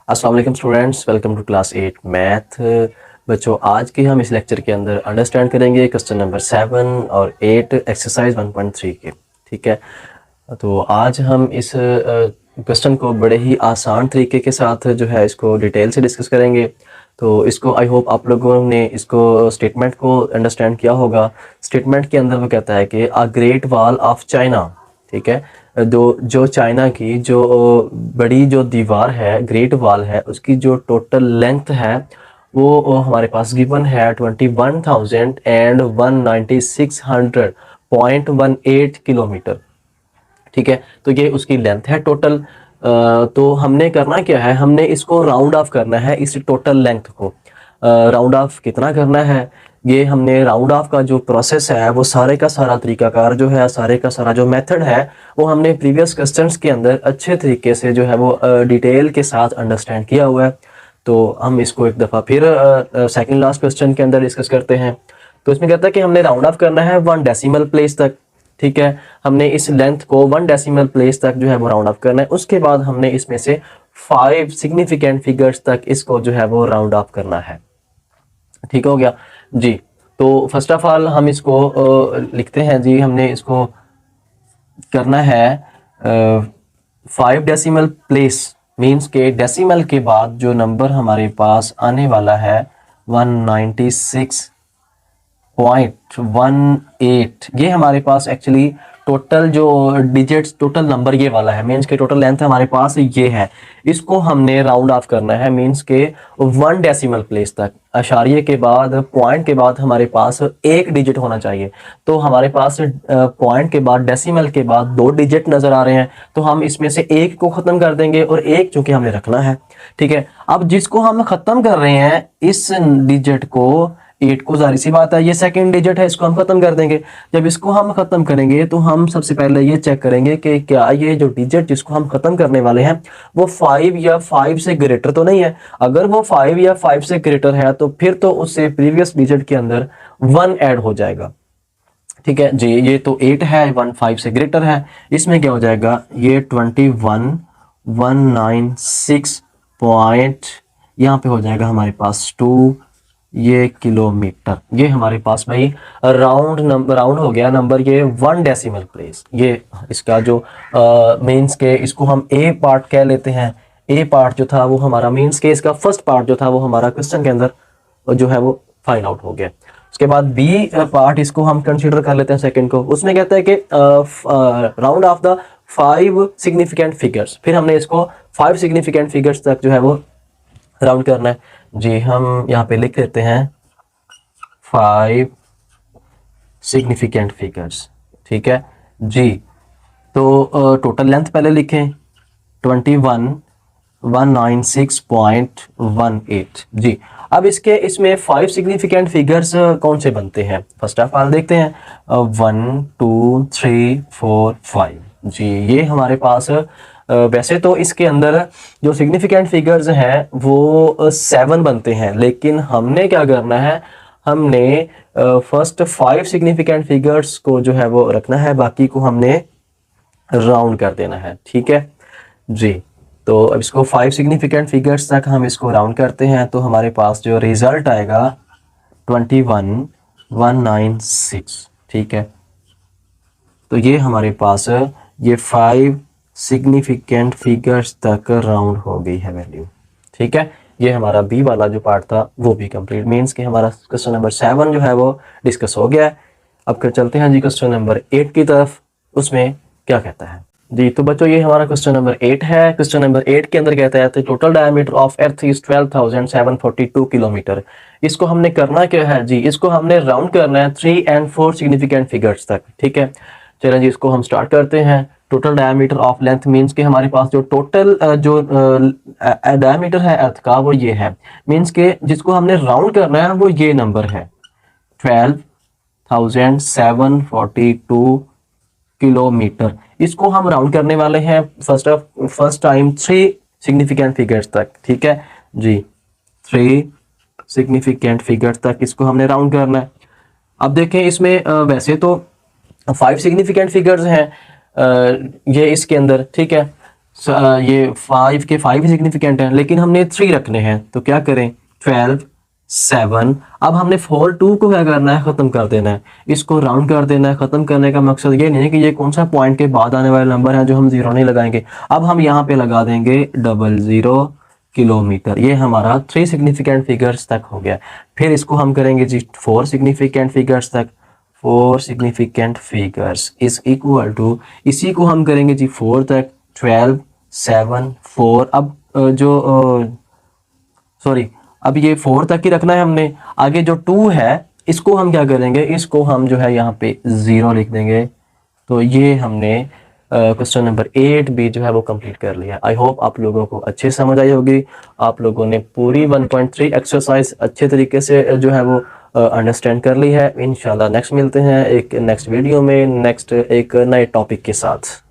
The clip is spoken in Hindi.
अस्सलाम वालेकुम students, welcome to class 8 math. बच्चों, आज के हम इस लेक्चर के अंदर अंडरस्टैंड करेंगे क्वेश्चन नंबर 7 और 8 एक्सरसाइज 1.3 के। ठीक है, तो आज हम इस क्वेश्चन को बड़े ही आसान तरीके के साथ जो है इसको डिटेल से डिस्कस करेंगे। तो इसको आई होप आप लोगों ने इसको स्टेटमेंट को अंडरस्टैंड किया होगा। स्टेटमेंट के अंदर वो कहता है कि a great wall of China, ठीक है, जो चाइना की जो बड़ी जो दीवार है, ग्रेट वॉल है, उसकी जो टोटल लेंथ है वो हमारे पास गिवन है 21,196.18 किलोमीटर। ठीक है, तो ये उसकी लेंथ है टोटल। तो हमने करना क्या है, हमने इसको राउंड ऑफ करना है, इस टोटल लेंथ को राउंड ऑफ कितना करना है। ये हमने राउंड ऑफ का जो प्रोसेस है वो सारे का सारा तरीकाकार जो है, सारे का सारा जो मेथड है वो हमने प्रीवियस क्वेश्चंस के अंदर अच्छे तरीके से जो है वो डिटेल के साथ अंडरस्टैंड किया हुआ है। तो हम इसको एक दफ़ा फिर सेकंड लास्ट क्वेश्चन के अंदर डिस्कस करते हैं। तो इसमें कहता है कि हमने राउंड ऑफ करना है 1 डेसिमल प्लेस तक। ठीक है, हमने इस लेंथ को 1 डेसिमल प्लेस तक जो है वो राउंड ऑफ करना है। उसके बाद हमने इसमें से 5 सिग्निफिकेंट फिगर्स तक इसको जो है वो राउंड ऑफ करना है। ठीक हो गया जी। तो फर्स्ट ऑफ ऑल हम इसको लिखते हैं जी। हमने इसको करना है 5 डेसिमल प्लेस, मीन्स के डेसिमल के बाद जो नंबर हमारे पास आने वाला है 196.18, ये हमारे पास एक्चुअली टोटल जो डिजिट्स, टोटल नंबर ये वाला है, मीन्स के टोटल लेंथ हमारे पास ये है। इसको हमने राउंड ऑफ करना है, मीन्स के 1 डेसिमल प्लेस तक। अशारिये के बाद, पॉइंट के बाद हमारे पास एक डिजिट होना चाहिए। तो हमारे पास पॉइंट के बाद, डेसिमल के बाद 2 डिजिट नजर आ रहे हैं, तो हम इसमें से एक को खत्म कर देंगे और एक चूंकि हमें रखना है। ठीक है, अब जिसको हम खत्म कर रहे हैं इस डिजिट को, 8 को, जाहिर सी बात है ये सेकंड डिजिट है, इसको हम खत्म कर देंगे। जब इसको हम खत्म करेंगे तो हम सबसे पहले ये चेक करेंगे कि क्या ये जो डिजिट जिसको हम खत्म करने वाले हैं वो 5 या 5 से ग्रेटर तो नहीं है। अगर वो 5 या 5 से ग्रेटर है तो फिर तो उससे प्रीवियस डिजिट के अंदर 1 ऐड हो जाएगा। ठीक है जी, ये तो 8 है, 1 5 से ग्रेटर है, इसमें क्या हो जाएगा, ये 21,196 पॉइंट, यहाँ पे हो जाएगा हमारे पास 2 ये किलोमीटर। ये हमारे पास भाई राउंड नंबर, राउंड हो गया नंबर ये 1 डेसिमल प्लेस। ये इसका जो मीन्स के इसको हम ए पार्ट कह लेते हैं। ए पार्ट जो था वो हमारा, मीन्स के इसका फर्स्ट पार्ट जो था वो हमारा क्वेश्चन के अंदर जो है वो फाइंड आउट हो गया। उसके बाद बी पार्ट, इसको हम कंसीडर कर लेते हैं सेकंड को। उसमें कहता है कि round of the 5 significant figures. फिर हमने इसको 5 सिग्निफिकेंट फिगर्स तक जो है वो राउंड करना है जी। हम यहाँ पे लिख लेते हैं 5 सिग्निफिकेंट फिगर्स। ठीक है जी। तो टोटल लेंथ पहले लिखें 21,196.18 जी। अब इसमें 5 सिग्निफिकेंट फिगर्स कौन से बनते हैं, फर्स्ट ऑफ ऑल देखते हैं। 1 2 3 4 5 जी, ये हमारे पास वैसे तो इसके अंदर जो सिग्निफिकेंट फिगर्स हैं वो 7 बनते हैं, लेकिन हमने क्या करना है, हमने फर्स्ट 5 सिग्निफिकेंट फिगर्स को जो है वो रखना है, बाकी को हमने राउंड कर देना है। ठीक है जी। तो अब इसको 5 सिग्निफिकेंट फिगर्स तक हम इसको राउंड करते हैं, तो हमारे पास जो रिजल्ट आएगा 21,196। ठीक है, तो ये हमारे पास ये 5 सिग्निफिकेंट फिगर्स तक राउंड हो गई है वैल्यू। ठीक है, ये हमारा बी वाला जो पार्ट था वो भी कंप्लीट, मींस कि हमारा क्वेश्चन नंबर 7 जो है वो डिस्कस हो गया है। अब कर चलते हैं जी क्वेश्चन नंबर 8 की तरफ। उसमें क्या कहता है जी। तो बच्चों, ये हमारा क्वेश्चन नंबर 8 है। क्वेश्चन नंबर 8 के अंदर कहता है total diameter of earth is 12,742 kilometre. इसको हमने करना क्या है जी, इसको हमने राउंड करना है 3 और 4 सिग्निफिकेंट फिगर्स तक। ठीक है, चलें जी, इसको हम स्टार्ट करते हैं। Total diameter of length, means के हमारे पास जो टोटल जो डायमीटर है अर्थ का वो ये है, मींस के जिसको हमने राउंड करना है वो ये नंबर है 12,742 किलोमीटर। इसको हम राउंड करने वाले हैं फर्स्ट टाइम 3 सिग्निफिकेंट फिगर्स तक। ठीक है जी, 3 सिग्निफिकेंट फिगर्स तक इसको हमने राउंड करना है। अब देखें, इसमें वैसे तो 5 सिग्निफिकेंट फिगर्स हैं ये इसके अंदर। ठीक है, ये 5 के 5 सिग्निफिकेंट हैं, लेकिन हमने 3 रखने हैं, तो क्या करें 12 7। अब हमने 4 2 को क्या करना है, ख़त्म कर देना है, इसको राउंड कर देना है। ख़त्म करने का मकसद ये नहीं है कि ये कौन सा पॉइंट के बाद आने वाले नंबर है जो हम ज़ीरो नहीं लगाएंगे। अब हम यहाँ पे लगा देंगे 00 किलोमीटर। ये हमारा 3 सिग्निफिकेंट फिगर्स तक हो गया। फिर इसको हम करेंगे जी 4 सिग्निफिकेंट फिगर्स तक। 4 significant figures is equal to, इसी को हम करेंगे जी 4 तक, 12 7 4। अब सॉरी, अब ये 4 तक ही रखना है हमने। आगे जो 2 है इसको हम क्या करेंगे, इसको हम जो है यहाँ पे 0 लिख देंगे। तो ये हमने क्वेश्चन नंबर 8 भी जो है वो कंप्लीट कर लिया। आई होप आप लोगों को अच्छे समझ आई होगी। आप लोगों ने पूरी 1.3 एक्सरसाइज अच्छे तरीके से जो है वो अंडरस्टैंड कर ली है। इंशाल्लाह नेक्स्ट मिलते हैं एक नेक्स्ट वीडियो में, नेक्स्ट एक नए टॉपिक के साथ।